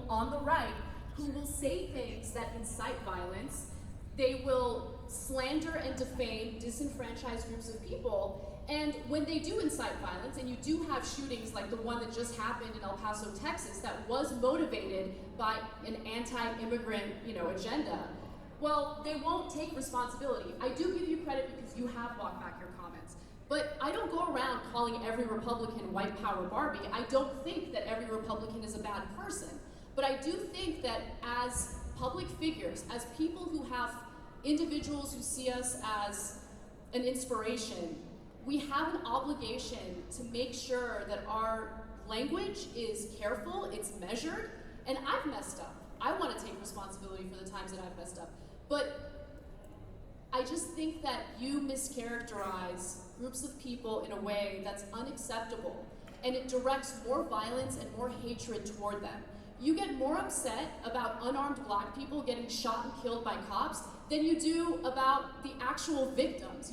people on the right who will say things that incite violence. They will slander and defame disenfranchised groups of people. And when they do incite violence, and you do have shootings like the one that just happened in El Paso, Texas, that was motivated by an anti-immigrant, agenda, well, they won't take responsibility. I do give you credit because you have walked back your comments. But I don't go around calling every Republican white power Barbie. I don't think that every Republican is a bad person. But I do think that as public figures, as people who have individuals who see us as an inspiration, we have an obligation to make sure that our language is careful, it's measured, and I've messed up. I want to take responsibility for the times that I've messed up. But I just think that you mischaracterize groups of people in a way that's unacceptable, and it directs more violence and more hatred toward them. You get more upset about unarmed black people getting shot and killed by cops than you do about the actual victims.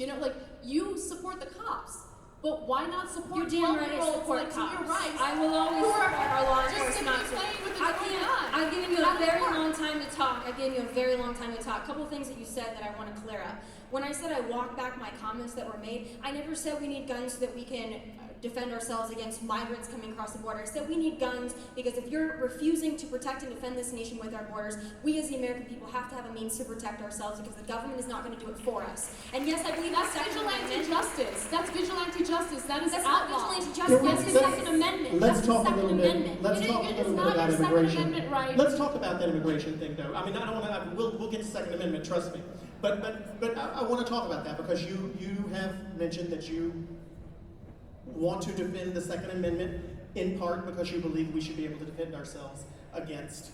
You support the cops, but why not support You're damn right I support like cops. To your right, I will always support our law enforcement officers. I've given you a very long time to talk. A couple things that you said that I want to clear up. When I said I walked back my comments that were made, I never said we need guns so that we can defend ourselves against migrants coming across the border. I said we need guns because if you're refusing to protect and defend this nation with our borders, we as the American people have to have a means to protect ourselves because the government is not going to do it for us. And yes, I believe that's vigilante justice. That's vigilante justice. That's not vigilante justice. That's the Second Amendment. Let's talk a little bit. Let's talk a little bit about immigration. Right. Let's talk about that immigration thing, though. I mean, I don't want to. We'll get to Second Amendment. Trust me. But I want to talk about that because you have mentioned that you want to defend the Second Amendment in part because you believe we should be able to defend ourselves against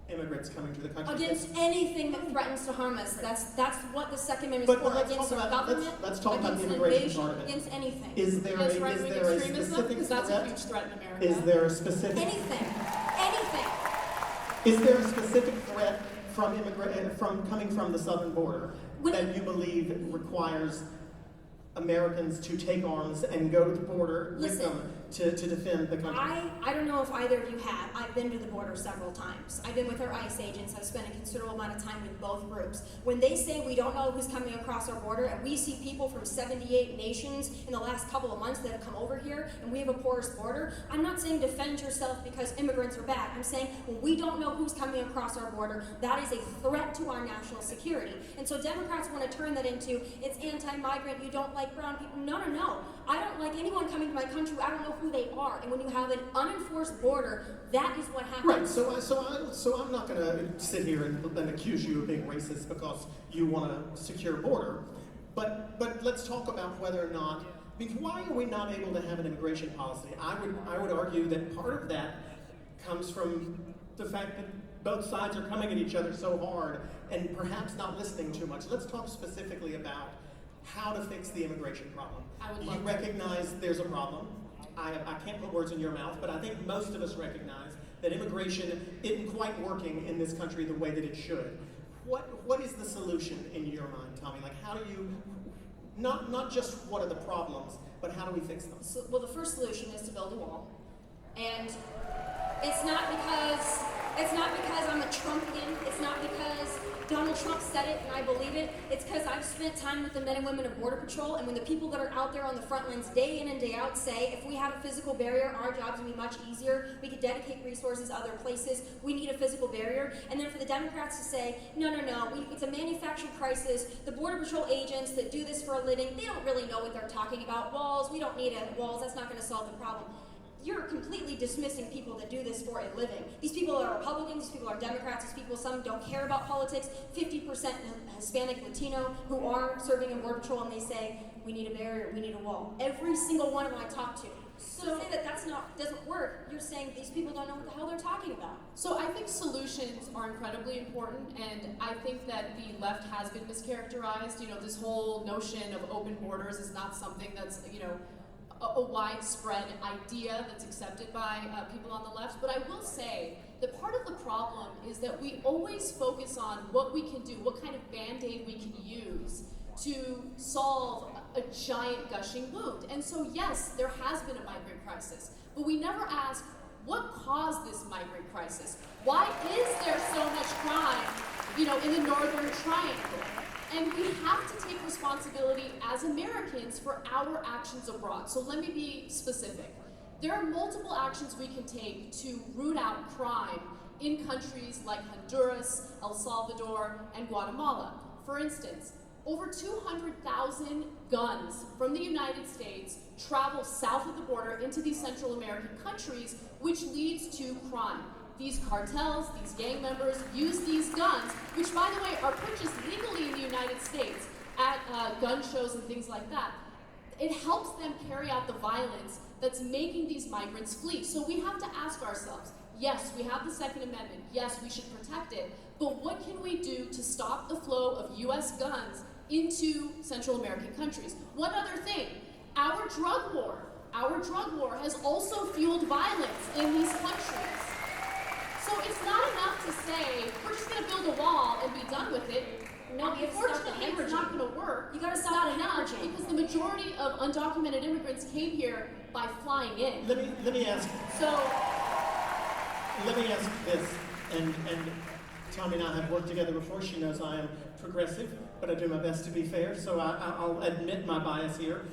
immigrants coming to the country. Against anything that threatens to harm us. That's what the Second Amendment is for. Against our government. Let's talk about the immigration part of it. Against anything. Is there a specific that's a huge threat in America. Is there a specific anything? Is there a specific threat from coming from the southern border that you believe requires Americans to take arms and go to the border with them to defend the country? I don't know if either of you have. I've been to the border several times. I've been with our ICE agents. I've spent a considerable amount of time with both groups. When they say we don't know who's coming across our border, and we see people from 78 nations in the last couple of months that have come over here, and we have a porous border, I'm not saying defend yourself because immigrants are bad. I'm saying when we don't know who's coming across our border, that is a threat to our national security. And so Democrats want to turn that into, it's anti-migrant, you don't like brown people. No. I don't like anyone coming to my country. I don't know who they are. And when you have an unenforced border, that is what happens. Right. So I'm not going to sit here and accuse you of being racist because you want a secure border. But let's talk about whether or not. I mean, why are we not able to have an immigration policy? I would argue that part of that comes from the fact that both sides are coming at each other so hard and perhaps not listening too much. Let's talk specifically about how to fix the immigration problem. You recognize there's a problem. I can't put words in your mouth, but I think most of us recognize that immigration isn't quite working in this country the way that it should. What is the solution in your mind, Tommy? Like, how do you, not just what are the problems, but how do we fix them? Well, the first solution is to build a wall. And it's not because I'm a Trumpian. It's not because Donald Trump said it and I believe it. It's because I've spent time with the men and women of Border Patrol, and when the people that are out there on the front lines day in and day out say, if we had a physical barrier, our jobs would be much easier. We could dedicate resources other places. We need a physical barrier. And then for the Democrats to say, no, it's a manufactured crisis. The Border Patrol agents that do this for a living, they don't really know what they're talking about. Walls, we don't need walls. That's not going to solve the problem. You're completely dismissing people that do this for a living. These people are Republicans, these people are Democrats, these people, some don't care about politics, 50% Hispanic, Latino, who are serving in Border Patrol, and they say, we need a barrier, we need a wall. Every single one of them I talk to. So to say that doesn't work, you're saying these people don't know what the hell they're talking about. So I think solutions are incredibly important, and I think that the left has been mischaracterized. This whole notion of open borders is not something that's, a widespread idea that's accepted by people on the left. But I will say that part of the problem is that we always focus on what we can do, what kind of Band-Aid we can use to solve a giant gushing wound. And so yes, there has been a migrant crisis, but we never ask, what caused this migrant crisis? Why is there so much crime, in the Northern Triangle? And we have to take responsibility as Americans for our actions abroad. So let me be specific. There are multiple actions we can take to root out crime in countries like Honduras, El Salvador, and Guatemala. For instance, over 200,000 guns from the United States travel south of the border into these Central American countries, which leads to crime. These cartels, these gang members use these guns, which by the way are purchased legally in the United States at gun shows and things like that. It helps them carry out the violence that's making these migrants flee. So we have to ask ourselves, yes, we have the Second Amendment, yes, we should protect it, but what can we do to stop the flow of US guns into Central American countries? One other thing, our drug war has also fueled violence in these countries. So it's not enough to say, we're just gonna build a wall and be done with it. No, you have to stop the Unfortunately, it's not gonna work. You gotta It's stop not the enough hemorrhaging. because the majority of undocumented immigrants came here by flying in. Let me ask this, and Tomi and I have worked together before. She knows I am progressive, but I do my best to be fair, so I'll admit my bias here.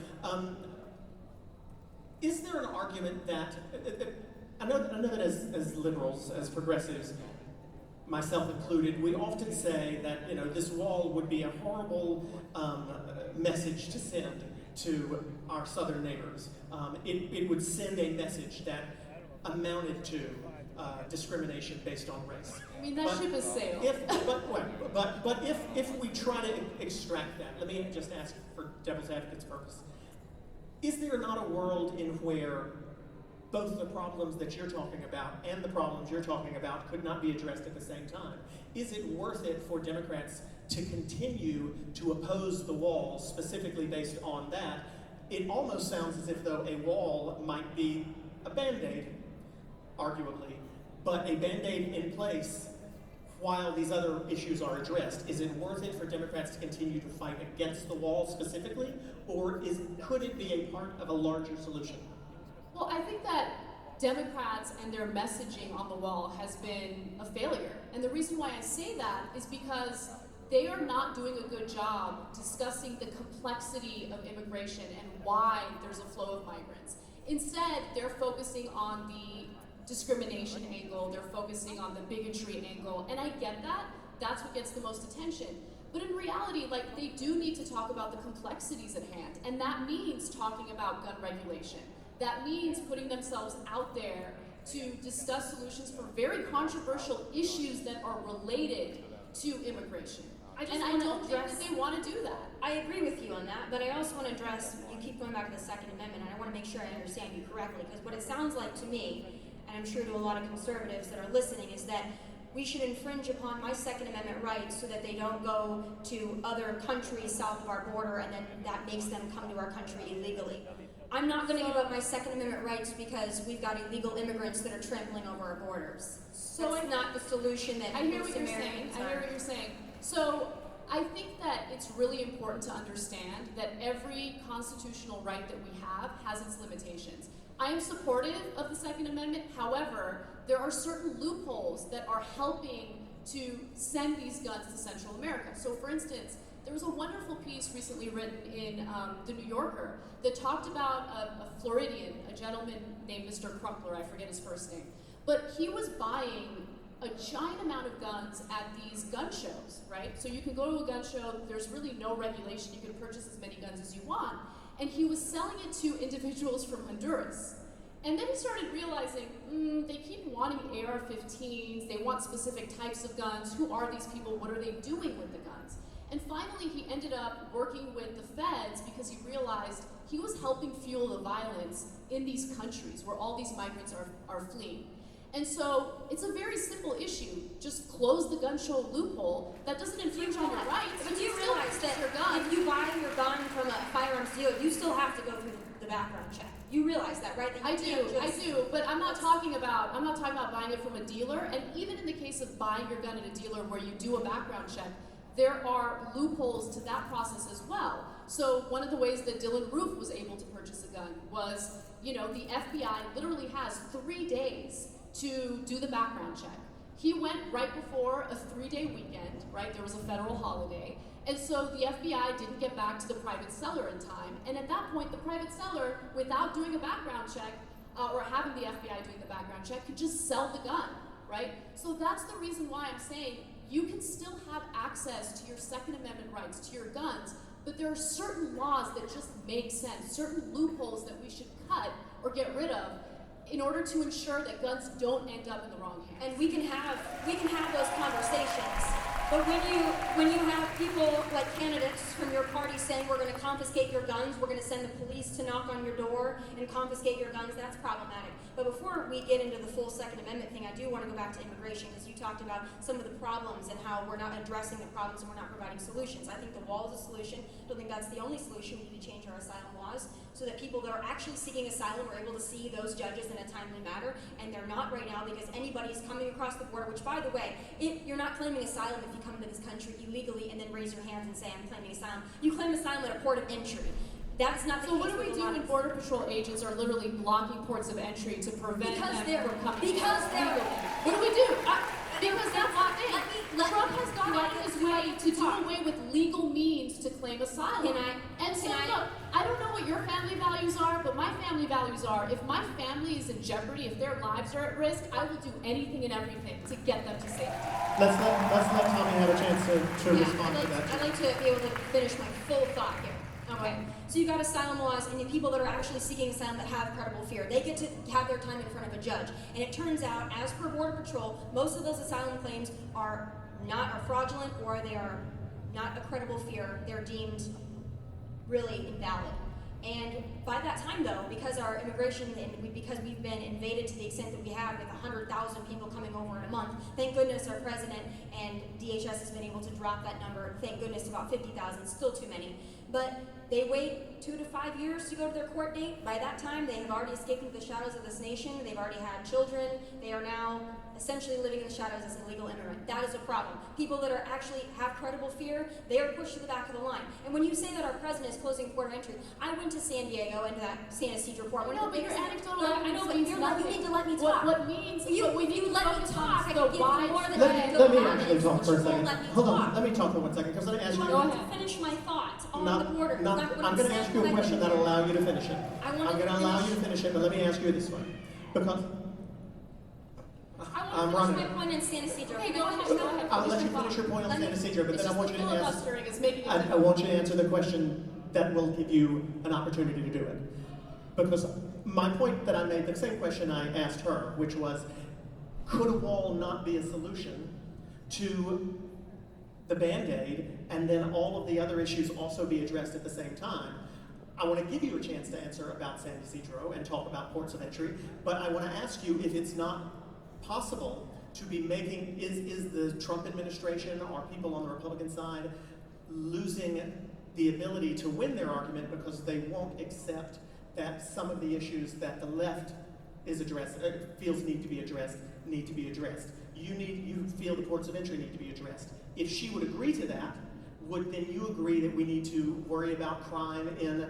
Is there an argument that, I know that as liberals, as progressives, myself included, we often say that this wall would be a horrible message to send to our southern neighbors. It would send a message that amounted to discrimination based on race. I mean, that ship has sailed. But if we try to extract that, let me just ask for devil's advocate's purpose. Is there not a world in where both the problems that you're talking about and the problems you're talking about could not be addressed at the same time? Is it worth it for Democrats to continue to oppose the wall specifically based on that? It almost sounds as if though a wall might be a Band-Aid, arguably, but a Band-Aid in place while these other issues are addressed. Is it worth it for Democrats to continue to fight against the wall specifically, or could it be a part of a larger solution? Well, I think that Democrats and their messaging on the wall has been a failure. And the reason why I say that is because they are not doing a good job discussing the complexity of immigration and why there's a flow of migrants. Instead, they're focusing on the discrimination angle, they're focusing on the bigotry angle, and I get that. That's what gets the most attention. But in reality, they do need to talk about the complexities at hand, and that means talking about gun regulation. That means putting themselves out there to discuss solutions for very controversial issues that are related to immigration. I don't think that they want to do that. I agree with you on that, but I also want to address, you keep going back to the Second Amendment, and I want to make sure I understand you correctly, because what it sounds like to me, and I'm sure to a lot of conservatives that are listening, is that we should infringe upon my Second Amendment rights so that they don't go to other countries south of our border, and then that makes them come to our country illegally. I'm not going to give up my Second Amendment rights because we've got illegal immigrants that are trampling over our borders. So it's not the solution that I hear what you're Americans saying. I hear what you're saying. So I think that it's really important to understand that every constitutional right that we have has its limitations. I am supportive of the Second Amendment. However, there are certain loopholes that are helping to send these guns to Central America. So for instance, there was a wonderful piece recently written in The New Yorker that talked about a Floridian, a gentleman named Mr. Crumpler, I forget his first name, but he was buying a giant amount of guns at these gun shows, right? So you can go to a gun show, there's really no regulation, you can purchase as many guns as you want, and he was selling it to individuals from Honduras. And then he started realizing, they keep wanting AR-15s, they want specific types of guns, who are these people, what are they doing with the guns? And finally, he ended up working with the feds because he realized he was helping fuel the violence in these countries where all these migrants are fleeing. And so it's a very simple issue. Just close the gun show loophole. That doesn't infringe on your rights. But do you realize that if you buy your gun from a firearms dealer, you still have to go through the background check? You realize that, right? That I do, but I'm not talking about buying it from a dealer. And even in the case of buying your gun at a dealer where you do a background check, there are loopholes to that process as well. So one of the ways that Dylan Roof was able to purchase a gun was, the FBI literally has 3 days to do the background check. He went right before a 3-day weekend, right? There was a federal holiday. And so the FBI didn't get back to the private seller in time. And at that point, the private seller, without doing a background check, or having the FBI doing the background check, could just sell the gun, right? So that's the reason why I'm saying you can still have access to your Second Amendment rights, to your guns, but there are certain laws that just make sense, certain loopholes that we should cut or get rid of in order to ensure that guns don't end up in the wrong hands. And we can have those conversations. But when you have people like candidates from your party saying we're going to confiscate your guns, we're going to send the police to knock on your door and confiscate your guns, that's problematic. But before we get into the full Second Amendment thing, I do want to go back to immigration, because you talked about some of the problems and how we're not addressing the problems and we're not providing solutions. I think the wall is a solution. I don't think that's the only solution. We need to change our asylum laws so that people that are actually seeking asylum are able to see those judges in a timely manner, and they're not right now because anybody's coming across the border, which, by the way, you're not claiming asylum if you come to this country illegally and then raise your hands and say, I'm claiming asylum. You claim asylum at a port of entry. That's not the case. So what do we do when Border Patrol agents are literally blocking ports of entry to prevent them from coming? Because they're... What do we do? Because that's not it. Trump has gone out of his way to do away with legal means to claim asylum. Look, I don't know what your family values are, but my family values are, if my family is in jeopardy, if their lives are at risk, I will do anything and everything to get them to safety. Let's let Tomi have a chance to respond to that. I'd like to be able to finish my full thought here. Okay, so you got asylum laws, and the people that are actually seeking asylum that have credible fear, they get to have their time in front of a judge. And it turns out, as per Border Patrol, most of those asylum claims are fraudulent, or they are not a credible fear. They're deemed really invalid. And by that time, though, because our immigration, because we've been invaded to the extent that we have, with 100,000 people coming over in a month, thank goodness our president and DHS has been able to drop that number, thank goodness, to about 50,000, still too many. But they wait 2 to 5 years to go to their court date. By that time, they have already escaped into the shadows of this nation. They've already had children. They are now essentially living in the shadows as an illegal immigrant. That is a problem. People that are actually have credible fear, they are pushed to the back of the line. And when you say that our president is closing port of entry, I went to San Diego into that San Ysidro port. No, but your anecdotal evidence means nothing. You need to let me talk. What means if you let me talk, I can give you more than let me actually talk for a second. Hold on, talk. let me talk for 1 second, because let me ask you. I want to finish my thought on the border. I'm going to ask you a question that'll allow you to finish it. I'm going to allow you to finish it, but let me ask you this one. Because I'm running. My point on San Ysidro. Okay, go ahead. I'll let you finish your point on San Ysidro, but then I want you to answer. I I want you to answer the question that will give you an opportunity to do it. Because my point that I made, the same question I asked her, which was, could a wall not be a solution to the Band-Aid, and then all of the other issues also be addressed at the same time? I want to give you a chance to answer about San Ysidro and talk about ports of entry, but I want to ask you if it's not possible to be making, is the Trump administration or people on the Republican side losing the ability to win their argument because they won't accept that some of the issues that the left is feels need to be addressed. You feel the ports of entry need to be addressed. If she would agree to that, would then you agree that we need to worry about crime in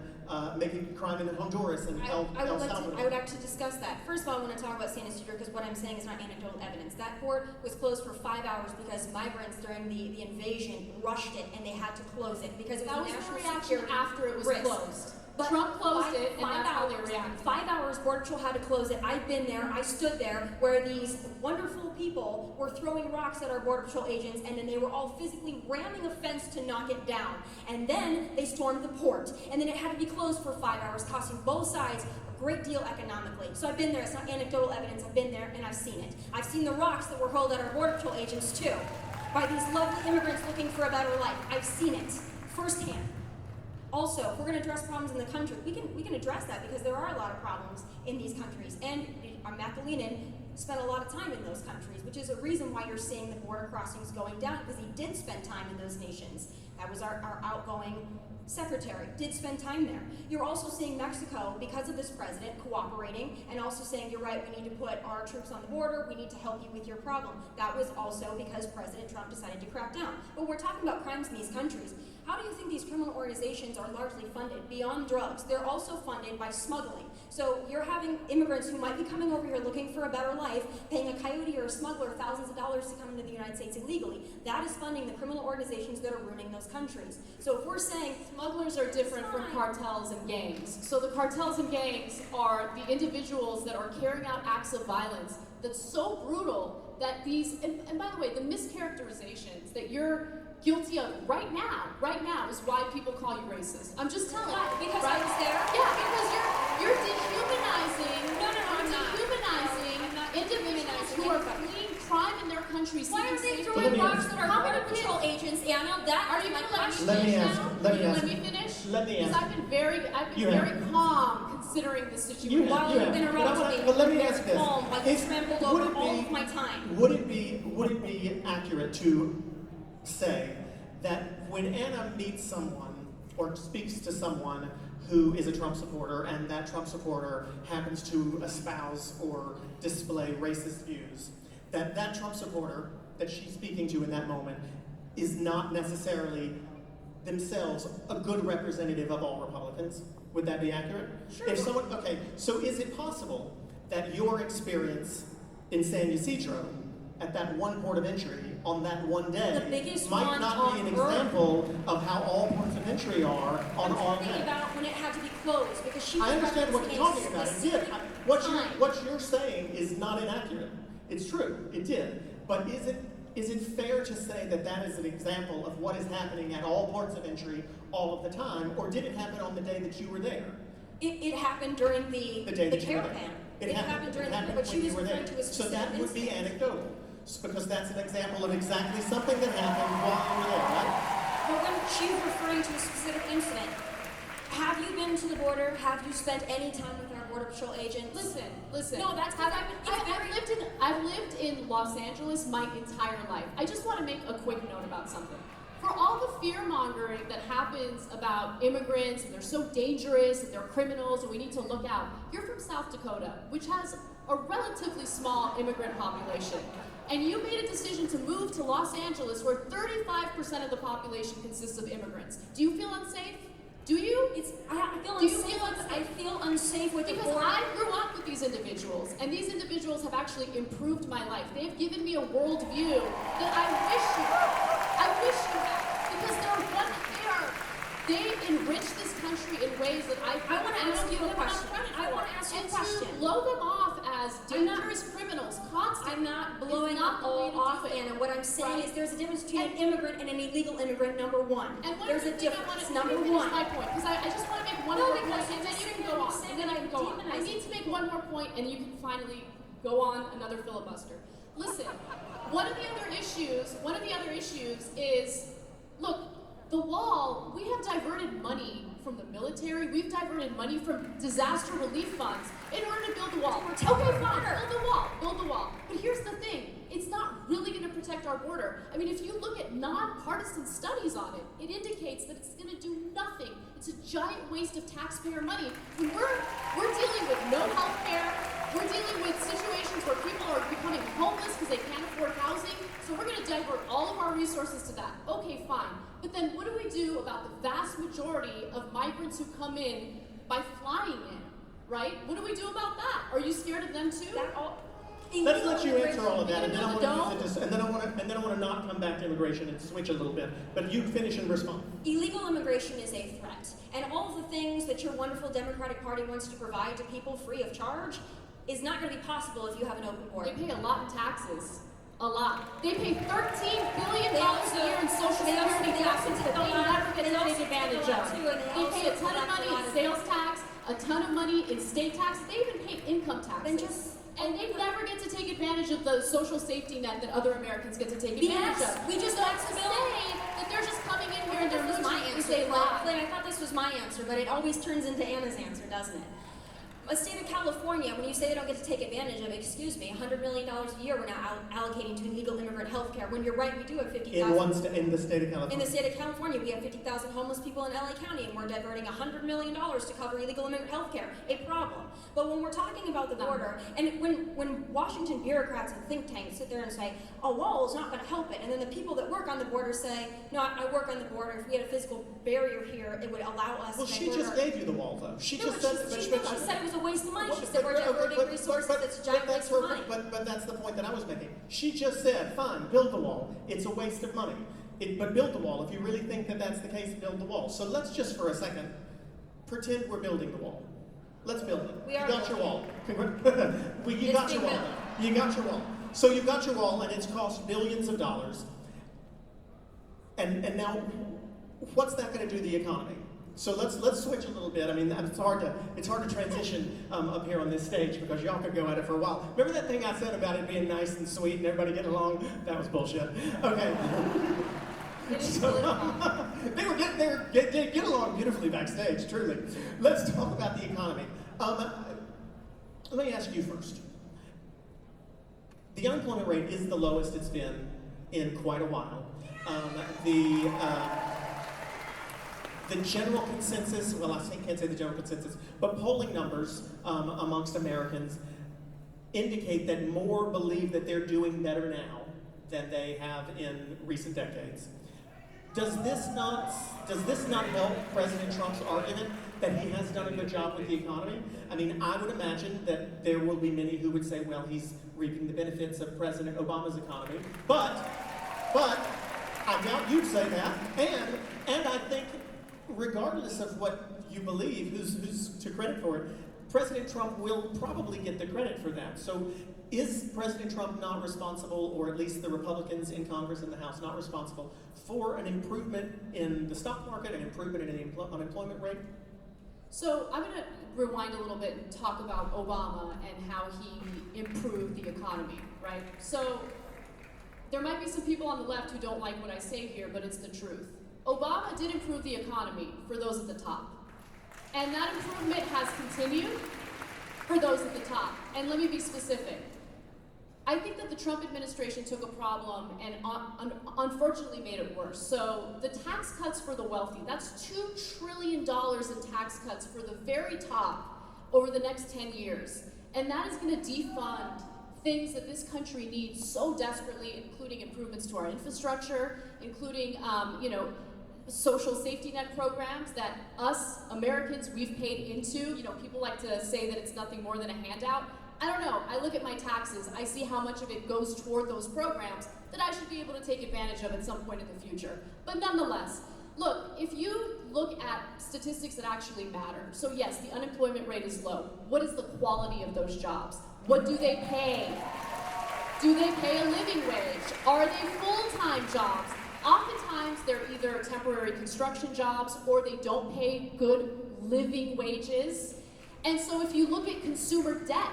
making crime in Honduras and El Salvador? I would like to discuss that. First of all, I want to talk about San Ysidro because what I'm saying is not anecdotal evidence. That port was closed for 5 hours because migrants during the invasion rushed it and they had to close it because it was a national security after it was risk. Closed. But Trump closed it, and that's how they reacted. 5 hours, Border Patrol had to close it. I've been there, I stood there, where these wonderful people were throwing rocks at our Border Patrol agents, and then they were all physically ramming a fence to knock it down. And then they stormed the port. And then it had to be closed for 5 hours, costing both sides a great deal economically. So I've been there, it's not anecdotal evidence, I've been there and I've seen it. I've seen the rocks that were hurled at our Border Patrol agents too, by these lovely immigrants looking for a better life. I've seen it firsthand. Also, if we're going to address problems in the country, we can address that because there are a lot of problems in these countries. And Matt spent a lot of time in those countries, which is a reason why you're seeing the border crossings going down, because he did spend time in those nations. That was our outgoing secretary, did spend time there. You're also seeing Mexico, because of this president, cooperating and also saying, you're right, we need to put our troops on the border, we need to help you with your problem. That was also because President Trump decided to crack down. But we're talking about crimes in these countries. How do you think these criminal organizations are largely funded? Beyond drugs, they're also funded by smuggling. So you're having immigrants who might be coming over here looking for a better life, paying a coyote or a smuggler thousands of dollars to come into the United States illegally. That is funding the criminal organizations that are ruining those countries. So if we're saying smugglers are different from cartels and gangs. So the cartels and gangs are the individuals that are carrying out acts of violence that's so brutal that these, and by the way, the mischaracterizations that you're guilty of right now is why people call you racist. I'm just telling you. Because right? I was there? Yeah, because you're dehumanizing. No, I'm not. Dehumanizing individuals who are fleeing crime in their countries. Why are they So throwing rocks ask- at our border patrol agents, Anna? That Are is you my going to question. Let me ask- now? let me Will you ask- let me finish? let me Because ask- I've been very You have. calm considering the situation. You While have, you you have. interrupted me, But let me very ask this. calm, like you If- trampled would over it all be- of my time. Would it be accurate to say that when Anna meets someone or speaks to someone who is a Trump supporter and that Trump supporter happens to espouse or display racist views, that Trump supporter that she's speaking to in that moment is not necessarily themselves a good representative of all Republicans? Would that be accurate? Sure. If someone, okay, so is it possible that your experience in San Ysidro at that one port of entry on that one day The biggest might one not be on an Earth. example of how all ports of entry are on I'm all talking day? about when it had to be closed because she was I understand what you're talking referencing a about. It did. specific time. What you're saying is not inaccurate. It's true. It did. But is it fair to say that that is an example of what is happening at all ports of entry all of the time, or did it happen on the day that you were there? It happened during the The day that you were caravan. there. It happened during the but she when was you were there. referring to a So specific that would be incident. anecdotal, because that's an example of exactly something that happened while you were there, right? But when she was referring to a specific incident, have you been to the border? Have you spent any time with our Border Patrol agents? Listen. No, that's Have because I've lived in Los Angeles my entire life. I just want to make a quick note about something. For all the fear mongering that happens about immigrants and they're so dangerous and they're criminals and we need to look out, you're from South Dakota, which has a relatively small immigrant population. And you made a decision to move to Los Angeles where 35% of the population consists of immigrants. Do you feel unsafe? Do you? I feel unsafe with the Because border. I grew up with these individuals, and these individuals have actually improved my life. They have given me a worldview that I wish you had. Because they enrich this country in ways that I want to ask you a question. I want to ask you a question. To blow them off as I'm not- dangerous criminals constantly. I'm not blowing is not up the way all to off, do it. Anna. What I'm saying Right? is there's a difference between an And- immigrant and an illegal immigrant, number one. And one There's other a thing difference, let number me finish one. my point, because I just want to make one No, more because point, you're and then just you can saying go what on. you're saying And then I can and go on. I demonizing. need to make one more point, and you can finally go on another filibuster. Listen, one of the other issues is, look, the wall, we have diverted money from the military, we've diverted money from disaster relief funds in order to build the wall. Okay, fine, build the wall. But here's the thing, it's not really going to protect our border. I mean, if you look at nonpartisan studies on it, it indicates that it's going to do nothing. It's a giant waste of taxpayer money. When we're dealing with no health care, we're dealing with situations where people are becoming homeless because they can't afford housing, so we're going to divert all of our resources to that. Okay, fine. But then what do we do about the vast majority of migrants who come in by flying in, right? What do we do about that? Are you scared of them too? Let's let you answer all of that, and then I Illegal want to immigration. use it, and then I want to not come back to immigration and switch a little bit. But you finish and respond. Illegal immigration is a threat. And all of the things that your wonderful Democratic Party wants to provide to people free of charge is not going to be possible if you have an open border. They pay a lot in taxes. A lot. They pay $13 billion a year in Social Security taxes that they never get to take advantage of. They pay a ton of money in sales tax, a ton of money in state tax. They even pay income taxes. And they never get to take advantage of the social safety net that other Americans get to take advantage of. We just passed a bill. Say that they're just coming in here and they're This was my mooching answer. because they lie. Clay, I thought this was my answer, but it always turns into Anna's answer, doesn't it? A state of California, when you say they don't get to take advantage of it, excuse me, $100 million a year we're now allocating to illegal immigrant health care. When you're right, we do have 50,000. In the state of California. In the state of California, we have 50,000 homeless people in LA County, and we're diverting $100 million to cover illegal immigrant health care. A problem. But when we're talking about the border, and when Washington bureaucrats and think tanks sit there and say, a wall is not going to help it, and then the people that work on the border say, no, I work on the border. If we had a physical barrier here, it would allow us Well, to she divert just gave you the wall, though. She No, just but said... she said it was a waste of money. She said we're diverting resources. It's a giant waste of money. But that's the point that I was making. She just said, fine, build the wall. It's a waste of money. But build the wall. If you really think that that's the case, build the wall. So let's just for a second pretend we're building the wall. Let's build it. We are you got your wall. You It's got your being wall. built. You got your wall. So you've got your wall, and it's cost billions of dollars. And now, what's that going to do to the economy? So let's switch a little bit. I mean, it's hard to transition up here on this stage because y'all could go at it for a while. Remember that thing I said about it being nice and sweet and everybody getting along? That was bullshit. Okay. So, they get along beautifully backstage, truly. Let's talk about the economy. Let me ask you first. The unemployment rate is the lowest it's been in quite a while. The general consensus, well, I can't say the general consensus, but polling numbers amongst Americans indicate that more believe that they're doing better now than they have in recent decades. Does this not help President Trump's argument that he has done a good job with the economy? I mean, I would imagine that there will be many who would say, well, he's reaping the benefits of President Obama's economy, but I doubt you'd say that, and I think regardless of what you believe, who's to credit for it, President Trump will probably get the credit for that. So is President Trump not responsible, or at least the Republicans in Congress and the House not responsible, for an improvement in the stock market, an improvement in the unemployment rate? So I'm going to rewind a little bit and talk about Obama and how he improved the economy, right? So there might be some people on the left who don't like what I say here, but it's the truth. Obama did improve the economy for those at the top. And that improvement has continued for those at the top. And let me be specific. I think that the Trump administration took a problem and unfortunately made it worse. So the tax cuts for the wealthy, that's $2 trillion in tax cuts for the very top over the next 10 years. And that is going to defund things that this country needs so desperately, including improvements to our infrastructure, including, social safety net programs that us Americans, we've paid into. People like to say that it's nothing more than a handout. I don't know. I look at my taxes. I see how much of it goes toward those programs that I should be able to take advantage of at some point in the future. But nonetheless, look, if you look at statistics that actually matter, so yes, the unemployment rate is low. What is the quality of those jobs? What do they pay? Do they pay a living wage? Are they full-time jobs? Oftentimes, they're either temporary construction jobs or they don't pay good living wages. And so if you look at consumer debt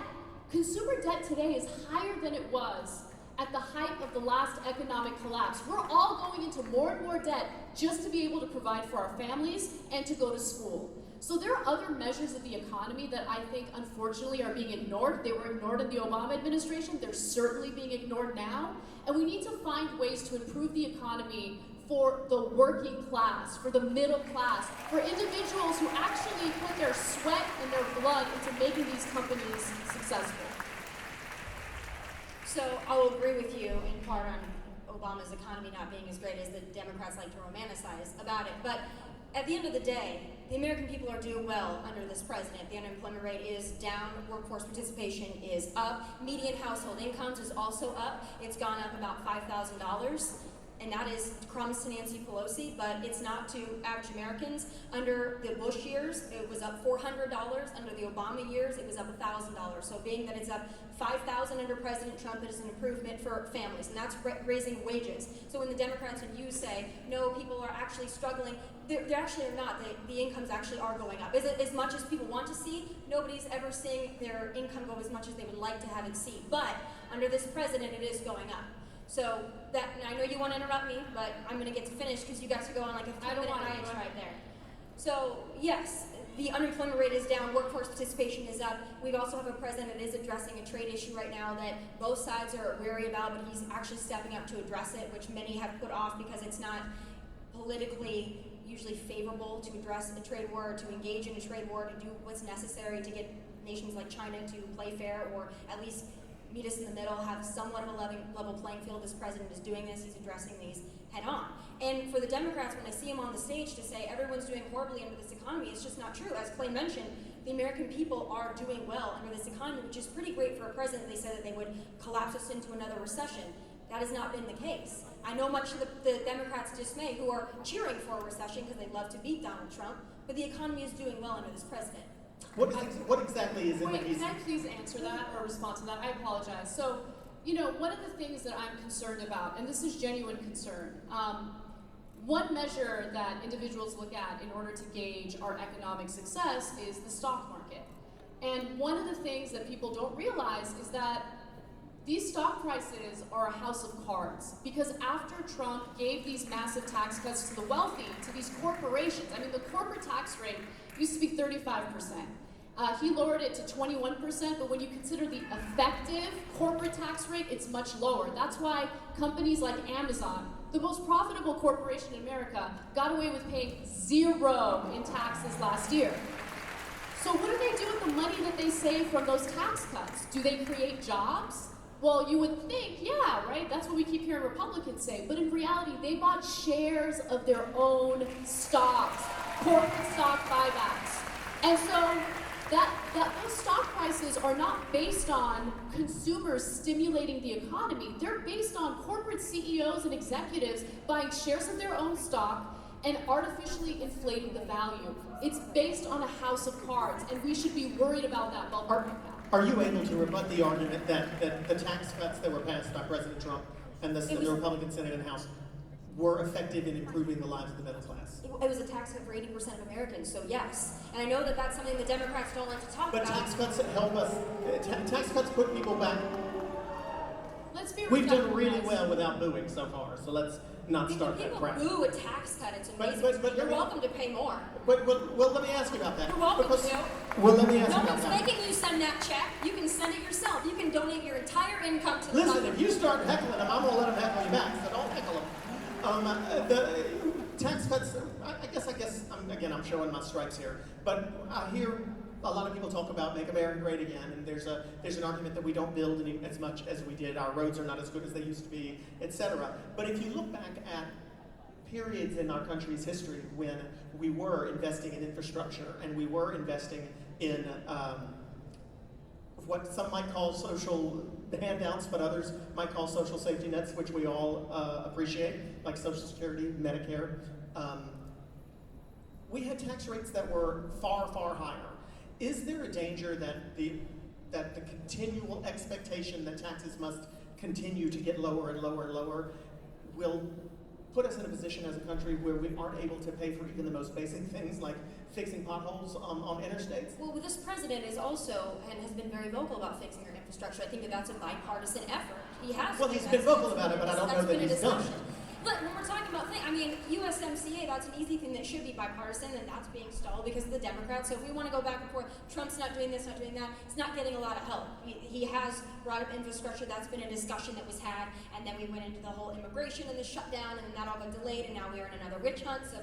today is higher than it was at the height of the last economic collapse. We're all going into more and more debt just to be able to provide for our families and to go to school. So there are other measures of the economy that I think, unfortunately, are being ignored. They were ignored in the Obama administration. They're certainly being ignored now. And we need to find ways to improve the economy for the working class, for the middle class, for individuals who actually put their sweat and their blood into making these companies successful. So I'll agree with you in part on Obama's economy not being as great as the Democrats like to romanticize about it. But at the end of the day, the American people are doing well under this president. The unemployment rate is down, workforce participation is up, median household incomes is also up. It's gone up about $5,000. And that is crumbs to Nancy Pelosi, but it's not to average Americans. Under the Bush years, it was up $400. Under the Obama years, it was up $1,000. So being that it's up $5,000 under President Trump, it is an improvement for families, and that's raising wages. So when the Democrats and you say, no, people are actually struggling, they actually are not. The incomes actually are going up. Is it as much as people want to see? Nobody's ever seeing their income go as much as they would like to have it see. But under this president, it is going up. So that, I know you want to interrupt me, but I'm going to get to finish because you got to go on like a 3-minute diatribe there. So yes, the unemployment rate is down, workforce participation is up. We also have a president that is addressing a trade issue right now that both sides are wary about, but he's actually stepping up to address it, which many have put off because it's not politically usually favorable to address a trade war, to engage in a trade war, to do what's necessary to get nations like China to play fair, or at least meet us in the middle, have somewhat of a level playing field. This president is doing this, he's addressing these head on. And for the Democrats, when I see them on the stage to say everyone's doing horribly under this economy, it's just not true. As Clay mentioned, the American people are doing well under this economy, which is pretty great for a president. They said that they would collapse us into another recession. That has not been the case. I know much of the Democrats' dismay who are cheering for a recession because they love to beat Donald Trump, but the economy is doing well under this president. What exactly is it that he's... Can I please answer that or respond to that? I apologize. So, one of the things that I'm concerned about, and this is genuine concern, one measure that individuals look at in order to gauge our economic success is the stock market. And one of the things that people don't realize is that these stock prices are a house of cards, because after Trump gave these massive tax cuts to the wealthy, to these corporations, I mean, the corporate tax rate used to be 35%. He lowered it to 21%, but when you consider the effective corporate tax rate, it's much lower. That's why companies like Amazon, the most profitable corporation in America, got away with paying 0 in taxes last year. So what do they do with the money that they save from those tax cuts? Do they create jobs? Well, you would think, yeah, right? That's what we keep hearing Republicans say. But in reality, they bought shares of their own stocks, corporate stock buybacks. And so those stock prices are not based on consumers stimulating the economy. They're based on corporate CEOs and executives buying shares of their own stock and artificially inflating the value. It's based on a house of cards, and we should be worried about that bubble. Are you able to rebut the argument that the tax cuts that were passed by President Trump and the Republican Senate and House were effective in improving the lives of the middle class? It was a tax cut for 80% of Americans, so yes. And I know that that's something the Democrats don't like to talk about. But tax cuts help us. Tax cuts put people back. Let's be We've done really well without booing so far, so let's not start that crap. People boo a tax cut, it's amazing. But you're welcome to pay more. Well, let me ask you about that. You're welcome to. Well, let me ask you about that. No that. one's making you send that check. You can send it yourself. You can donate your entire income to the Listen, government. if you start heckling them, I'm going to let them heckle you back, so don't heckle them. The tax cuts, I guess, I'm showing my stripes here, but I hear a lot of people talk about make America great again, and there's an argument that we don't build as much as we did, our roads are not as good as they used to be, etc. But if you look back at periods in our country's history when we were investing in infrastructure and we were investing in what some might call social handouts, but others might call social safety nets, which we all appreciate, like Social Security, Medicare. We had tax rates that were far, far higher. Is there a danger that the continual expectation that taxes must continue to get lower and lower and lower will put us in a position as a country where we aren't able to pay for even the most basic things like fixing potholes on interstates? Well, this president is also, and has been very vocal about fixing our infrastructure. I think that that's a bipartisan effort. He has. Well, he's been vocal about it, but I don't know that he's done it. But when we're talking about USMCA, that's an easy thing that should be bipartisan, and that's being stalled because of the Democrats. So if we want to go back and forth, Trump's not doing this, not doing that, it's not getting a lot of help. He has brought up infrastructure. That's been a discussion that was had, and then we went into the whole immigration and the shutdown, and then that all got delayed, and now we are in another witch hunt, so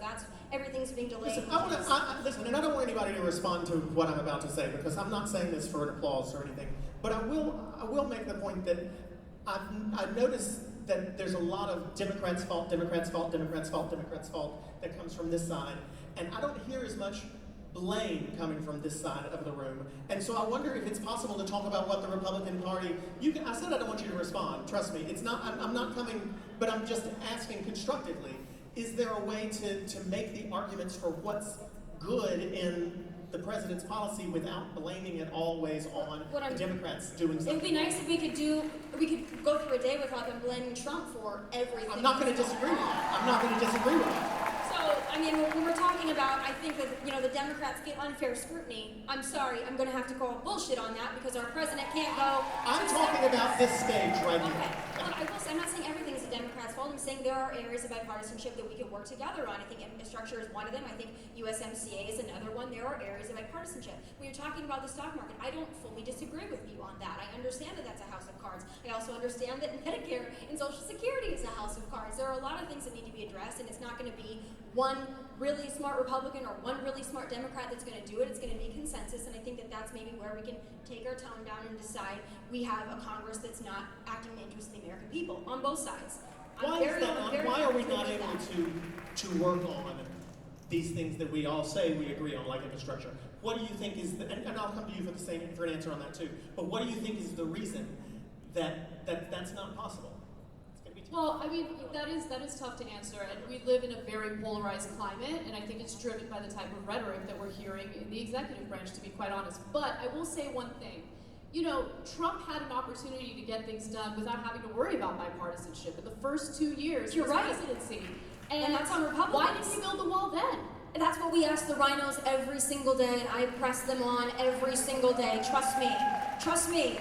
everything's being delayed. Listen, and I don't want anybody to respond to what I'm about to say, because I'm not saying this for an applause or anything, but I will make the point that I've noticed that there's a lot of Democrats' fault that comes from this side. And I don't hear as much blame coming from this side of the room. And so I wonder if it's possible to talk about what the Republican Party, I said I don't want you to respond, trust me. It's not, I'm not coming, but I'm just asking constructively, is there a way to make the arguments for what's good in the president's policy without blaming it always on the Democrats doing something? It would be nice if we could go through a day without them blaming Trump for everything. I'm not going to disagree with that. So, when we're talking about, I think that, the Democrats get unfair scrutiny, I'm sorry, I'm going to have to call bullshit on that because our president can't go. I'm talking about this stage right here. here. Okay, well, I will say, I'm not saying everything is Democrats' fault. I'm saying there are areas of bipartisanship that we can work together on. I think infrastructure is one of them. I think USMCA is another one. There are areas of bipartisanship. When you're talking about the stock market, I don't fully disagree with you on that. I understand that that's a house of cards. I also understand that Medicare and Social Security is a house of cards. There are a lot of things that need to be addressed, and it's not going to be one really smart Republican or one really smart Democrat that's going to do it. It's going to be consensus, and I think that that's maybe where we can take our tone down and decide we have a Congress that's not acting in the interest of the American people on both sides. Why are we not able to work on these things that we all say we agree on, like infrastructure? What do you think is and I'll come to you for an answer on that too. But what do you think is the reason that's not possible? Well, I mean, that is tough to answer, and we live in a very polarized climate, and I think it's driven by the type of rhetoric that we're hearing in the executive branch, to be quite honest. But I will say one thing. You know, Trump had an opportunity to get things done without having to worry about bipartisanship in the first 2 years of his presidency. And that's on Republicans. Why didn't he build the wall then? And that's what we ask the rhinos every single day, and I press them on every single day. Trust me. Trust me.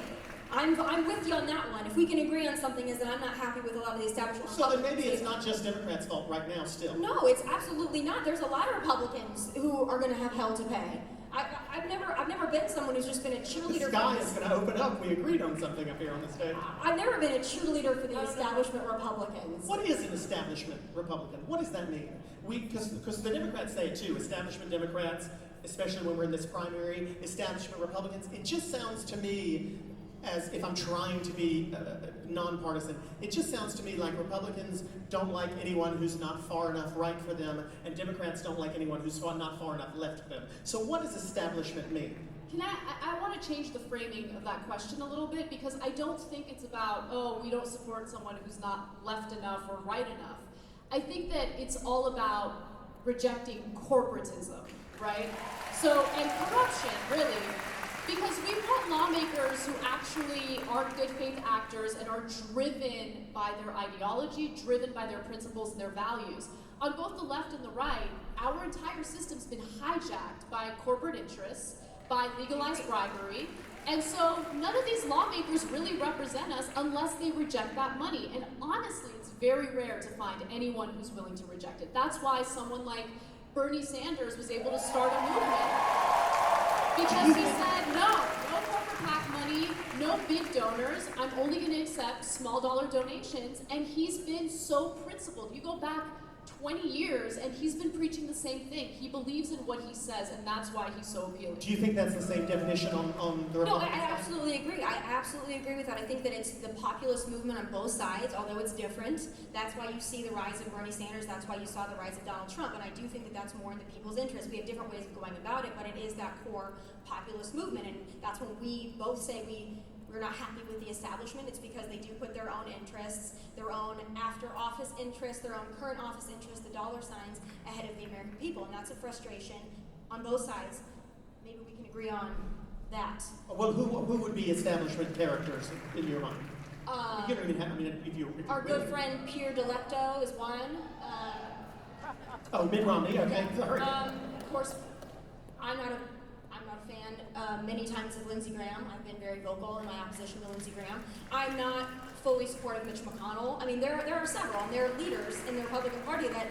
I'm with you on that one. If we can agree on something, is that I'm not happy with a lot of the establishment. So then maybe it's not just Democrats' fault right now still. No, it's absolutely not. There's a lot of Republicans who are going to have hell to pay. I've never been someone who's just been a cheerleader. The sky is going to open up. We agreed on something up here on the stage. I've never been a cheerleader for the establishment Republicans. What is an establishment Republican? What does that mean? Because the Democrats say it too. Establishment Democrats, especially when we're in this primary, establishment Republicans. It just sounds to me, as if I'm trying to be nonpartisan, it just sounds to me like Republicans don't like anyone who's not far enough right for them, and Democrats don't like anyone who's not far enough left for them. So what does establishment mean? I want to change the framing of that question a little bit, because I don't think it's about, oh, we don't support someone who's not left enough or right enough. I think that it's all about rejecting corporatism, right? So, and corruption, really. Because we want lawmakers who actually are good faith actors and are driven by their ideology, driven by their principles and their values. On both the left and the right, our entire system's been hijacked by corporate interests, by legalized bribery, and so none of these lawmakers really represent us unless they reject that money. And honestly, it's very rare to find anyone who's willing to reject it. That's why someone like Bernie Sanders was able to start a movement. Because he said, no corporate PAC money, no big donors, I'm only going to accept small dollar donations, and he's been so principled. You go back 20 years, and he's been preaching the same thing. He believes in what he says, and that's why he's so appealing. Do you think that's the same definition on the Republican No, I side? absolutely agree. I absolutely agree with that. I think that it's the populist movement on both sides, although it's different. That's why you see the rise of Bernie Sanders. That's why you saw the rise of Donald Trump. And I do think that that's more in the people's interest. We have different ways of going about it, but it is that core populist movement. And that's when we both say we're not happy with the establishment. It's because they do put their own interests, their own after-office interests, their own current office interests, the dollar signs, ahead of the American people. And that's a frustration on both sides. Maybe we can agree on that. Well, who would be establishment characters in your mind? You don't even have, if you our good friend Pierre Delecto is one. Mitt Romney, okay, sorry. Of course, I'm not a fan many times of Lindsey Graham. I've been very vocal in my opposition to Lindsey Graham. I'm not fully supportive of Mitch McConnell. I mean, there are several, and there are leaders in the Republican Party that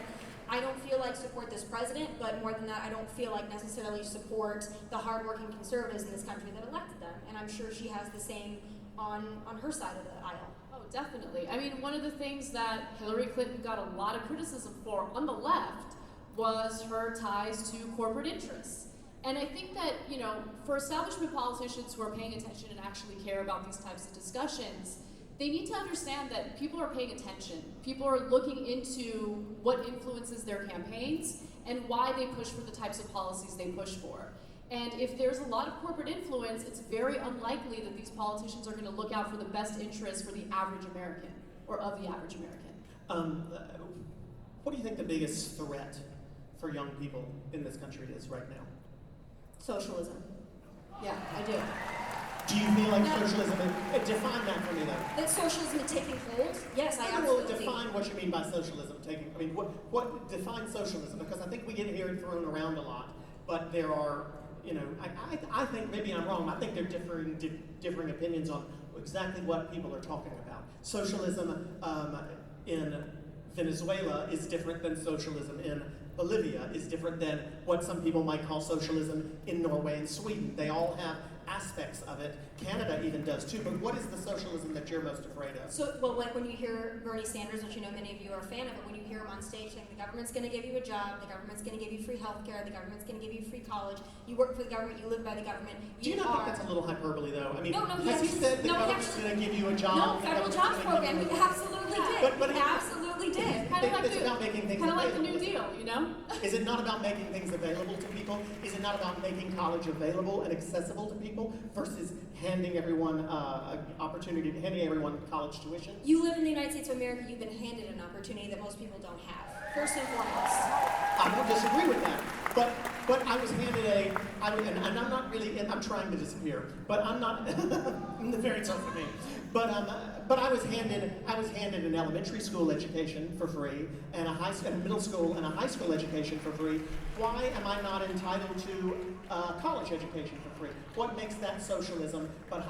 I don't feel like support this president, but more than that, I don't feel like necessarily support the hardworking conservatives in this country that elected them. And I'm sure she has the same on her side of the aisle. Oh, definitely. I mean, one of the things that Hillary Clinton got a lot of criticism for on the left was her ties to corporate interests. And I think that, for establishment politicians who are paying attention and actually care about these types of discussions, they need to understand that people are paying attention. People are looking into what influences their campaigns and why they push for the types of policies they push for. And if there's a lot of corporate influence, it's very unlikely that these politicians are going to look out for the best interests for the average American, or of the average American. What do you think the biggest threat for young people in this country is right now? Socialism. Yeah, I do. Do you feel like socialism, define that for me though. That socialism is taking hold? Yes, I Well, absolutely. define what you mean by socialism taking, what defines socialism? Because I think we get it thrown around a lot, but there are, I think, maybe I'm wrong, I think there are differing opinions on exactly what people are talking about. Socialism, in Venezuela is different than socialism in Bolivia, is different than what some people might call socialism in Norway and Sweden. They all have aspects of it. Canada even does too, but what is the socialism that you're most afraid of? So, well, like when you hear Bernie Sanders, which you know many of you are a fan of, but when you hear him on stage saying the government's going to give you a job, the government's going to give you free health care, the government's going to give you free college, you work for the government, you live by the government. Do you not think that's a little hyperbole, though? I mean, no, has he said the government's going to give you a job? No, federal jobs program, he absolutely did. But he absolutely did. It's about making things kind of like the available. New Deal, you know? Is it not about making things available to people? Is it not about making college available and accessible to people versus handing everyone an opportunity, handing everyone college tuition? You live in the United States of America, you've been handed an opportunity that most people don't have, first and foremost. I don't disagree with that, but I was handed and I'm not really, I'm trying to disappear, but I'm not, very tough for me. But I was handed an elementary school education for free and a middle school and a high school education for free. Why am I not entitled to college education for free? What makes that socialism, but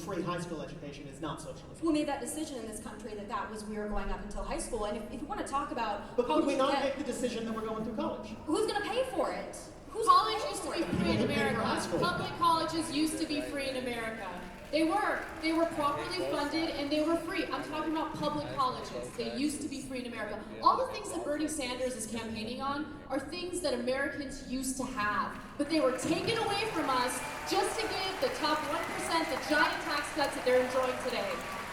free high school education is not socialism? Who made that decision in this country that was we were going up until high school? And if you want to talk about, but could we not make the decision that we're going through college? Who's going to pay for it? College used to be free in America. Public colleges used to be free in America. They were properly funded and they were free. I'm talking about public colleges. They used to be free in America. All the things that Bernie Sanders is campaigning on are things that Americans used to have, but they were taken away from us just to give the top 1% the giant tax cuts that they're enjoying today.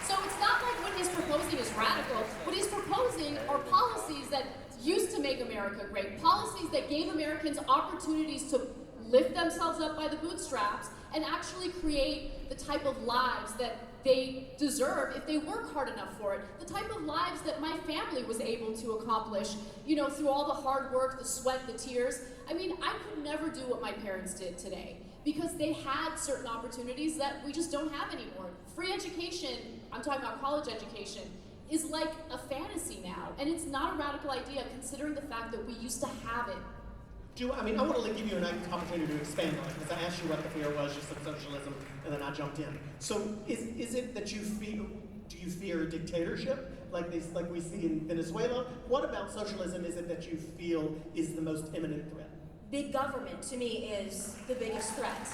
So it's not like what he's proposing is radical. What he's proposing are policies that used to make America great, policies that gave Americans opportunities to lift themselves up by the bootstraps and actually create the type of lives that they deserve if they work hard enough for it. The type of lives that my family was able to accomplish, you know, through all the hard work, the sweat, the tears. I mean, I could never do what my parents did today because they had certain opportunities that we just don't have anymore. Free education, I'm talking about college education, is like a fantasy now, and it's not a radical idea considering the fact that we used to have it. I want to give you an opportunity to expand on it, because I asked you what the fear was, you said socialism, and then I jumped in. So is it that do you fear a dictatorship, like we see in Venezuela? What about socialism is it that you feel is the most imminent threat? Big government, to me, is the biggest threat.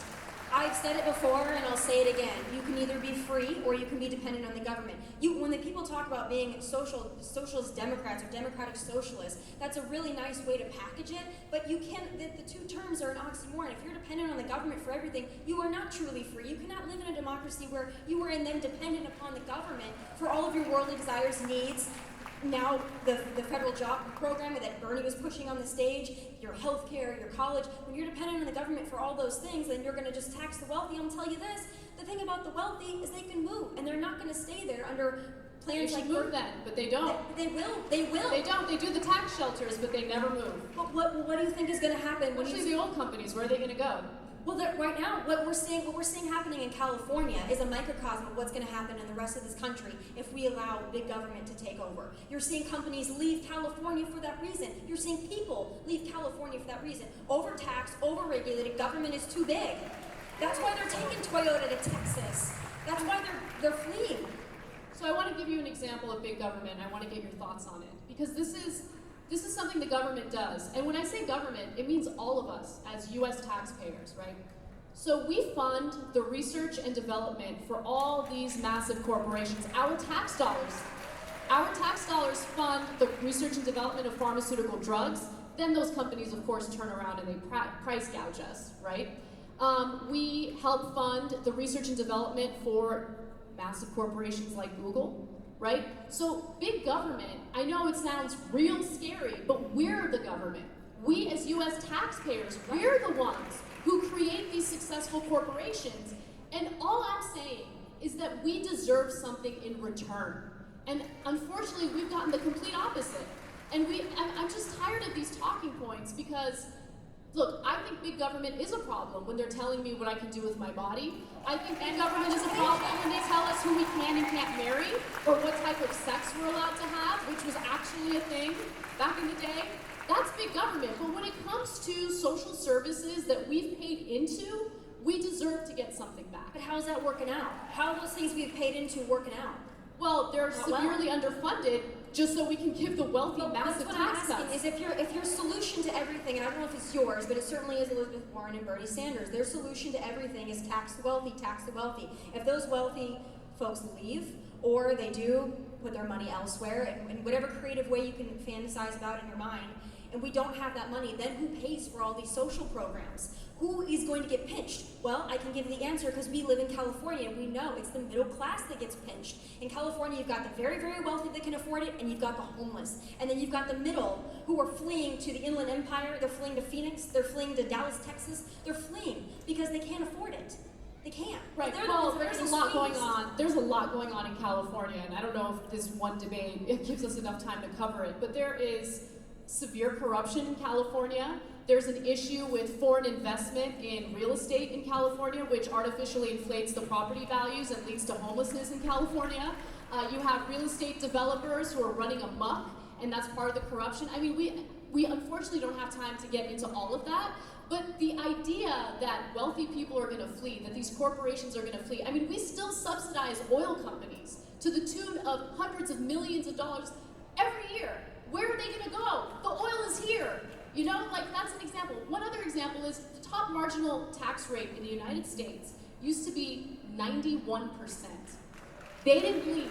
I've said it before, and I'll say it again. You can either be free, or you can be dependent on the government. When the people talk about being socialist Democrats or democratic socialists, that's a really nice way to package it, but you can't, the two terms are an oxymoron. If you're dependent on the government for everything, you are not truly free. You cannot live in a democracy where you are then dependent upon the government for all of your worldly desires, needs. Now, the federal job program that Bernie was pushing on the stage, your health care, your college, when you're dependent on the government for all those things, then you're going to just tax the wealthy. I'm going to tell you this, the thing about the wealthy is they can move, and they're not going to stay there under plans like... They should move then, but they don't. They will. They don't. They do the tax shelters, but they never move. But what do you think is going to happen? Especially the old companies, where are they going to go? Well, right now, what we're seeing happening in California is a microcosm of what's going to happen in the rest of this country if we allow big government to take over. You're seeing companies leave California for that reason. You're seeing people leave California for that reason. Overtaxed, overregulated, government is too big. That's why they're taking Toyota to Texas. That's why they're fleeing. So I want to give you an example of big government. I want to get your thoughts on it, because this is something the government does. And when I say government, it means all of us as US taxpayers, right? So we fund the research and development for all these massive corporations. Our tax dollars fund the research and development of pharmaceutical drugs. Then those companies, of course, turn around and they price gouge us, right? We help fund the research and development for massive corporations like Google, right? So big government, I know it sounds real scary, but we're the government. We as US taxpayers, we're the ones who create these successful corporations. And all I'm saying is that we deserve something in return. And unfortunately, we've gotten the complete opposite. And I'm just tired of these talking points because, look, I think big government is a problem when they're telling me what I can do with my body. I think big government is a problem when they tell us who we can and can't marry, or what type of sex we're allowed to have, which was actually a thing back in the day. That's big government. But when it comes to social services that we've paid into, we deserve to get something back. But how's that working out? How are those things we've paid into working out? Well, they're Not well. severely underfunded just so we can give the wealthy massive That's what tax I'm asking, cuts. is if your solution to everything, and I don't know if it's yours, but it certainly is Elizabeth Warren and Bernie Sanders, their solution to everything is tax the wealthy, tax the wealthy. If those wealthy folks leave, or they do put their money elsewhere, in whatever creative way you can fantasize about in your mind, and we don't have that money, then who pays for all these social programs? Who is going to get pinched? Well, I can give you the answer because we live in California and we know it's the middle class that gets pinched. In California, you've got the very, very wealthy that can afford it, and you've got the homeless. And then you've got the middle who are fleeing to the Inland Empire, they're fleeing to Phoenix, they're fleeing to Dallas, Texas. They're fleeing because they can't afford it. They can't. Right. They're Well, the ones that are there's a lot going squeezed. on. There's a lot going on in California, and I don't know if this one debate it gives us enough time to cover it. But there is severe corruption in California. There's an issue with foreign investment in real estate in California, which artificially inflates the property values and leads to homelessness in California. You have real estate developers who are running amok, and that's part of the corruption. I mean, we unfortunately don't have time to get into all of that. But the idea that wealthy people are going to flee, that these corporations are going to flee, I mean, we still subsidize oil companies to the tune of hundreds of millions of dollars every year. Where are they going to go? The oil is here. You know, like that's an example. One other example is the top marginal tax rate in the United States used to be 91%. They didn't leave.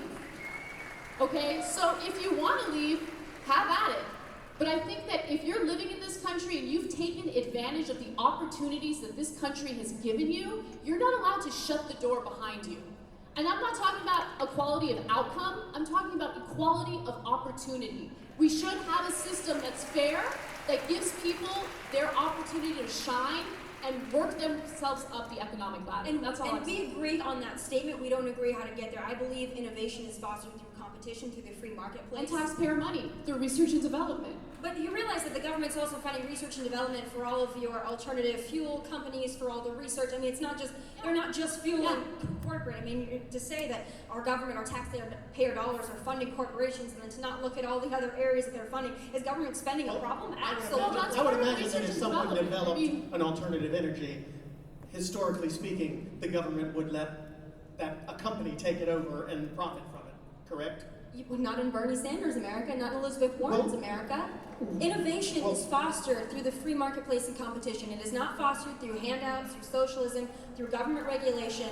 Okay, so if you want to leave, have at it. But I think that if you're living in this country and you've taken advantage of the opportunities that this country has given you, you're not allowed to shut the door behind you. And I'm not talking about equality of outcome, I'm talking about equality of opportunity. We should have a system that's fair, that gives people their opportunity to shine and work themselves up the economic ladder. And that's all. And we agree on that statement. We don't agree how to get there. I believe innovation is fostered through competition, through the free marketplace. And taxpayer money through research and development. But you realize that the government's also funding research and development for all of your alternative fuel companies, for all the research. I mean, it's not just, they're not just fueling corporate. I mean, to say that our government, our taxpayer dollars are funding corporations and then to not look at all the other areas that they're funding, is government spending a problem? Absolutely. I would imagine that if someone developed an alternative energy, historically speaking, the government would let a company take it over and profit from it, correct? Not in Bernie Sanders' America, not in Elizabeth Warren's America. Innovation is fostered through the free marketplace and competition. It is not fostered through handouts, through socialism, through government regulation.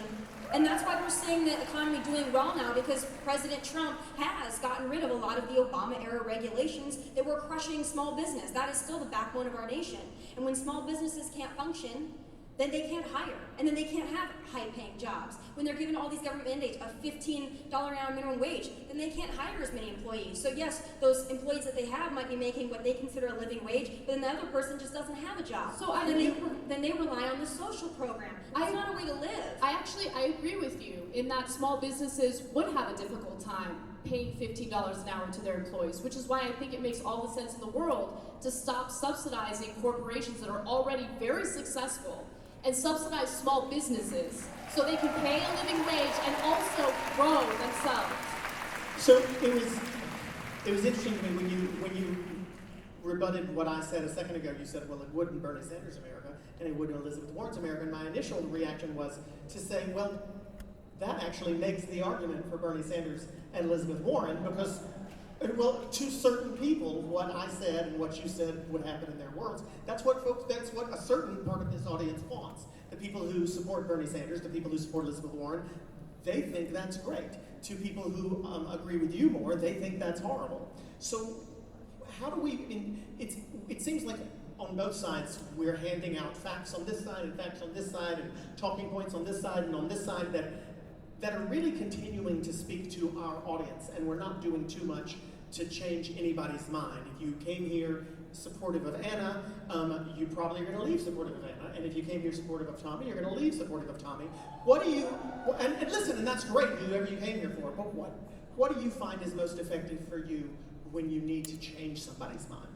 And that's why we're seeing the economy doing well now, because President Trump has gotten rid of a lot of the Obama-era regulations that were crushing small business. That is still the backbone of our nation. And when small businesses can't function, then they can't hire, and then they can't have high-paying jobs. When they're given all these government mandates, a $15 an hour minimum wage, then they can't hire as many employees. So yes, those employees that they have might be making what they consider a living wage, but then the other person just doesn't have a job. So then they rely on the social program. That's not a way to live. I agree with you in that small businesses would have a difficult time paying $15 an hour to their employees, which is why I think it makes all the sense in the world to stop subsidizing corporations that are already very successful and subsidize small businesses so they can pay a living wage and also grow themselves. So it was interesting to me when you rebutted what I said a second ago. You said, well, it would in Bernie Sanders' America and it would in Elizabeth Warren's America. And my initial reaction was to say, well, that actually makes the argument for Bernie Sanders and Elizabeth Warren because, well, to certain people, what I said and what you said would happen in their words. That's what a certain part of this audience wants. The people who support Bernie Sanders, the people who support Elizabeth Warren, they think that's great. To people who agree with you more, they think that's horrible. So how do we, it seems like on both sides, we're handing out facts on this side and facts on this side and talking points on this side and on this side that are really continuing to speak to our audience, and we're not doing too much to change anybody's mind. If you came here supportive of Ana, you probably are going to leave supportive of Ana, and if you came here supportive of Tomi, you're going to leave supportive of Tomi. What do you, and listen, and that's great, whoever you came here for, but what do you find is most effective for you when you need to change somebody's mind?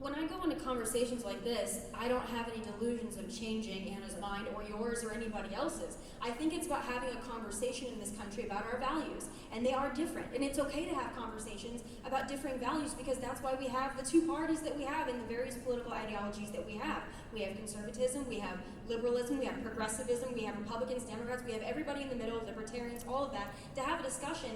When I go into conversations like this, I don't have any delusions of changing Anna's mind or yours or anybody else's. I think it's about having a conversation in this country about our values, and they are different. And it's okay to have conversations about differing values because that's why we have the two parties that we have and the various political ideologies that we have. We have conservatism, we have liberalism, we have progressivism, we have Republicans, Democrats, we have everybody in the middle, libertarians, all of that, to have a discussion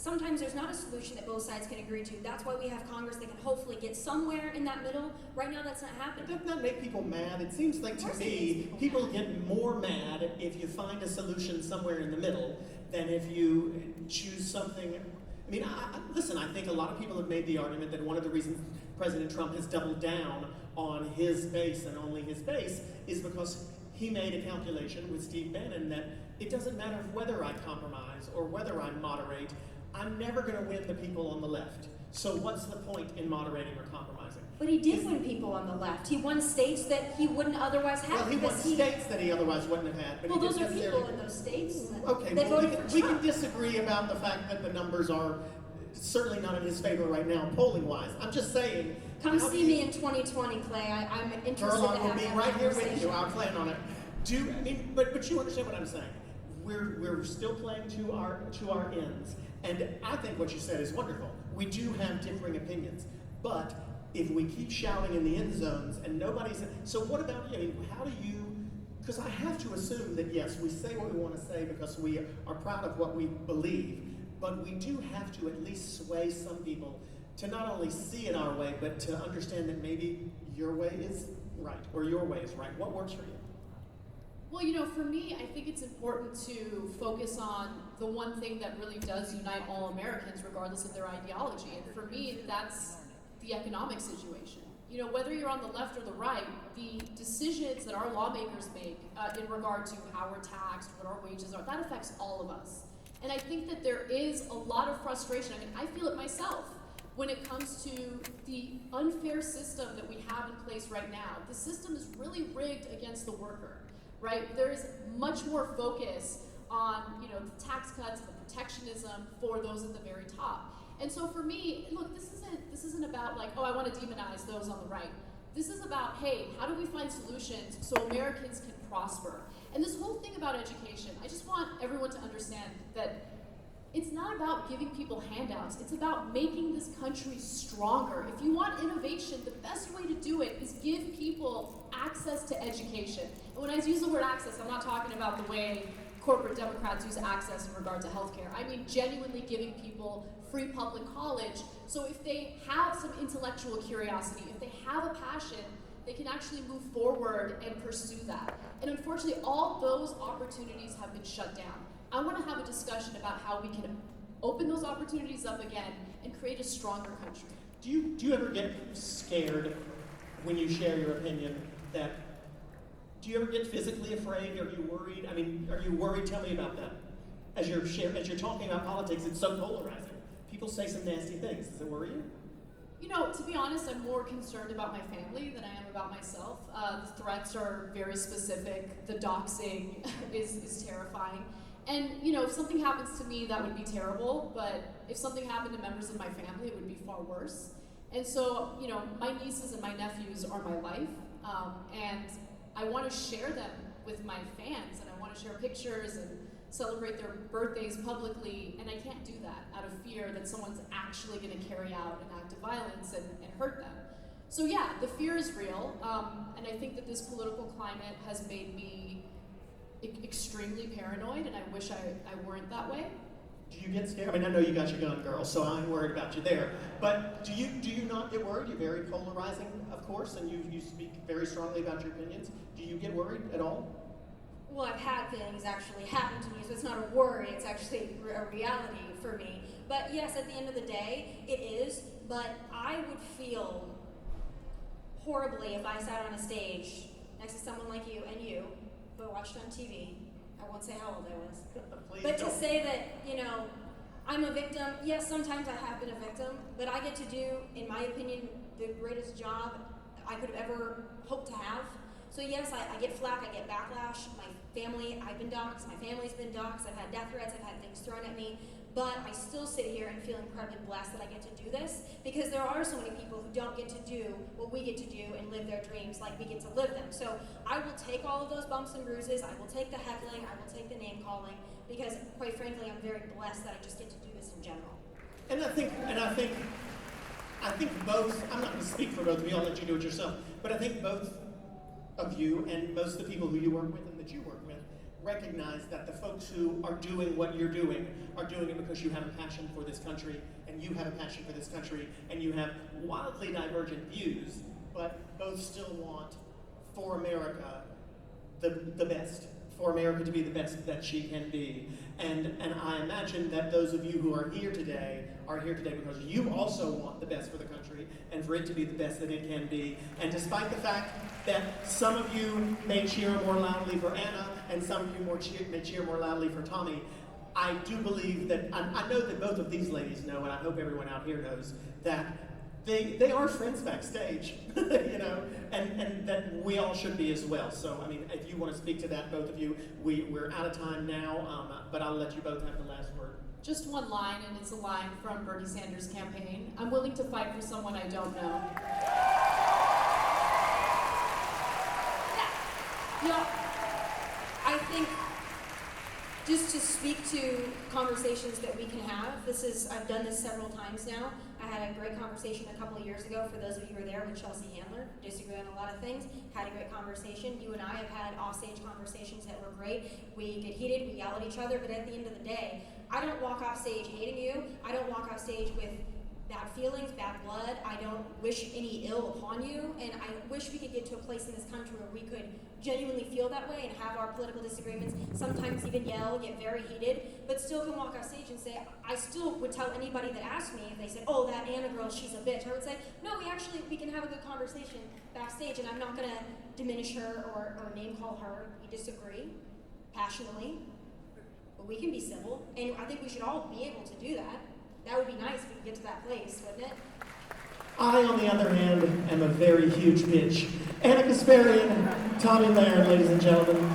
sometimes there's not a solution that both sides can agree to. That's why we have Congress that can hopefully get somewhere in that middle. Right now, that's not happening. Doesn't that make people mad? It seems like to me, people get more mad if you find a solution somewhere in the middle than if you choose something. I mean, listen, I think a lot of people have made the argument that one of the reasons President Trump has doubled down on his base and only his base is because he made a calculation with Steve Bannon that it doesn't matter whether I compromise or whether I moderate, I'm never going to win the people on the left. So what's the point in moderating or compromising? But he did win people on the left. He won states that he wouldn't otherwise have. Well, he won states that he otherwise wouldn't have had. But well, those are people in those states. Okay, well, we can disagree about the fact that the numbers are certainly not in his favor right now, polling-wise. I'm just saying. Come see me in 2020, Clay. I'm interested Girl, to I will have be that right here conversation. with you. I'll plan on it. But you understand what I'm saying. We're still playing to our ends. And I think what you said is wonderful. We do have differing opinions. But if we keep shouting in the end zones and nobody's... So what about you? I mean, how do you... Because I have to assume that, yes, we say what we want to say because we are proud of what we believe, but we do have to at least sway some people to not only see it our way, but to understand that maybe your way is right, or your way is right. What works for you? Well, for me, I think it's important to focus on the one thing that really does unite all Americans, regardless of their ideology. And for me, that's the economic situation. Whether you're on the left or the right, the decisions that our lawmakers make in regard to how we're taxed, what our wages are, that affects all of us. And I think that there is a lot of frustration. I mean, I feel it myself when it comes to the unfair system that we have in place right now. The system is really rigged against the worker, right? There is much more focus on, the tax cuts and the protectionism for those at the very top. And so for me, look, this isn't about like, I want to demonize those on the right. This is about, hey, how do we find solutions so Americans can prosper? And this whole thing about education, I just want everyone to understand that it's not about giving people handouts. It's about making this country stronger. If you want innovation, the best way to do it is give people access to education. And when I use the word access, I'm not talking about the way corporate Democrats use access in regard to healthcare. I mean genuinely giving people free public college, so if they have some intellectual curiosity, if they have a passion, they can actually move forward and pursue that. And unfortunately, all those opportunities have been shut down. I want to have a discussion about how we can open those opportunities up again and create a stronger country. Do you ever get scared when you share your opinion that... Do you ever get physically afraid? Are you worried? I mean, are you worried? Tell me about that. As you're talking about politics, it's so polarizing. People say some nasty things. Does it worry you? To be honest, I'm more concerned about my family than I am about myself. The threats are very specific. The doxing is terrifying. And, if something happens to me, that would be terrible. But if something happened to members of my family, it would be far worse. And so, my nieces and my nephews are my life. And I want to share them with my fans, and I want to share pictures and celebrate their birthdays publicly, and I can't do that out of fear that someone's actually going to carry out an act of violence and hurt them. So yeah, the fear is real, and I think that this political climate has made me extremely paranoid, and I wish I weren't that way. Do you get scared? I mean, I know you got your gun, girl, so I'm worried about you there. But do you not get worried? You're very polarizing, of course, and you speak very strongly about your opinions. Do you get worried at all? Well, I've had things actually happen to me, so it's not a worry, it's actually a reality for me. But yes, at the end of the day, it is, but I would feel horribly if I sat on a stage next to someone like you and you, but watched on TV. I won't say how old I was. But to say that, I'm a victim, yes, sometimes I have been a victim, but I get to do, in my opinion, the greatest job I could have ever hoped to have. So yes, I get flack, I get backlash. My family, I've been doxxed, my family's been doxxed, I've had death threats, I've had things thrown at me, but I still sit here and feel incredibly blessed that I get to do this, because there are so many people who don't get to do what we get to do and live their dreams like we get to live them. So I will take all of those bumps and bruises, I will take the heckling, I will take the name calling, because quite frankly, I'm very blessed that I just get to do this in general. And I think both, I'm not going to speak for both of you, I'll let you do it yourself, but I think both of you and most of the people who you work with and that you work with recognize that the folks who are doing what you're doing are doing it because you have a passion for this country, and you have a passion for this country, and you have wildly divergent views, but both still want for America the best, for America to be the best that she can be. And I imagine that those of you who are here today because you also want the best for the country and for it to be the best that it can be. And despite the fact that some of you may cheer more loudly for Ana and some of you may cheer more loudly for Tomi, I do believe that, I know that both of these ladies know, and I hope everyone out here knows, that they are friends backstage, you know, and that we all should be as well. So, I mean, if you want to speak to that, both of you, we're out of time now, but I'll let you both have the last word. Just one line, and it's a line from Bernie Sanders' campaign. I'm willing to fight for someone I don't know. Yeah, I think just to speak to conversations that we can have, I've done this several times now. I had a great conversation a couple of years ago, for those of you who were there, with Chelsea Handler. Disagree on a lot of things, had a great conversation. You and I have had offstage conversations that were great. We get heated, we yell at each other, but at the end of the day, I don't walk off stage hating you. I don't walk off stage with bad feelings, bad blood. I don't wish any ill upon you, and I wish we could get to a place in this country where we could genuinely feel that way and have our political disagreements, sometimes even yell, get very heated, but still can walk off stage and say, I still would tell anybody that asked me, if they said, oh, that Ana girl, she's a bitch, I would say, no, we can have a good conversation backstage, and I'm not gonna diminish her or name call her. We disagree passionately, but we can be civil, and I think we should all be able to do that. That would be nice if we could get to that place, wouldn't it? I, on the other hand, am a very huge bitch. Ana Kasparian, Tomi Lahren, ladies and gentlemen.